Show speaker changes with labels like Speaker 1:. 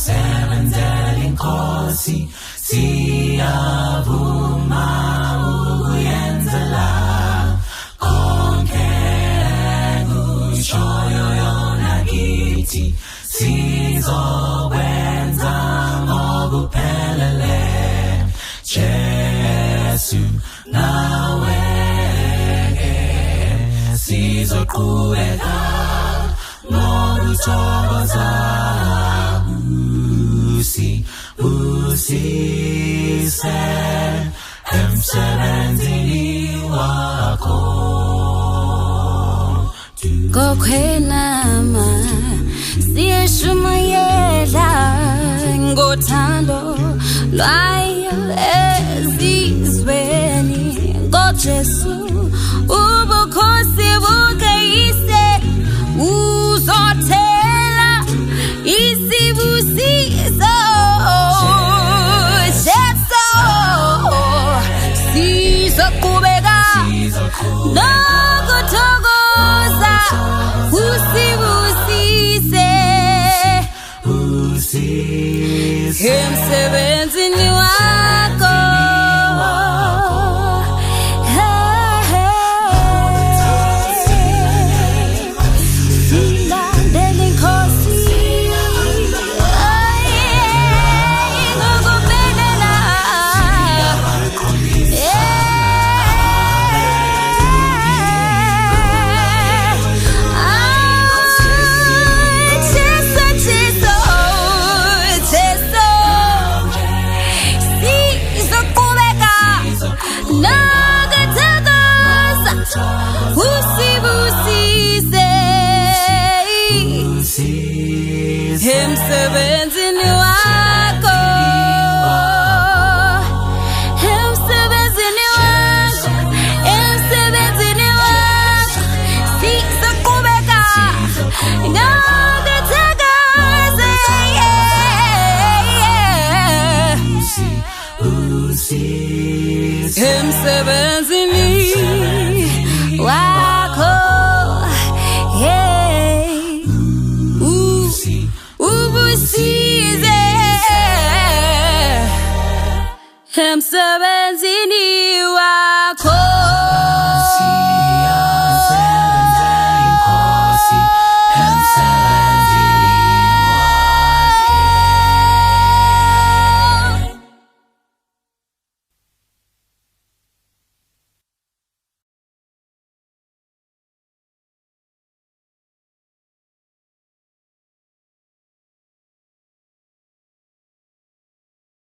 Speaker 1: Sebenzelani siyavuma ukuyenzela konke kushoyo yona kithi sizokwenza ngokuphelele Jesu nawe sizoqhubeka ngokuthokoza usise emsebenzini wakho
Speaker 2: Kokwenama siyeshumayela ngothando lwayo ezizweni ngoJesu ubukhosi bukayise uzothela isibusiso Jesu sizoqhubeka nokuthokoza usibusise emsebenzini wakho emsebenzini wakho emsebenzini wakho emsebenzini wakho sizoqhubeka ngokuthokoza emsebenzini wakho ubusize emsebenzini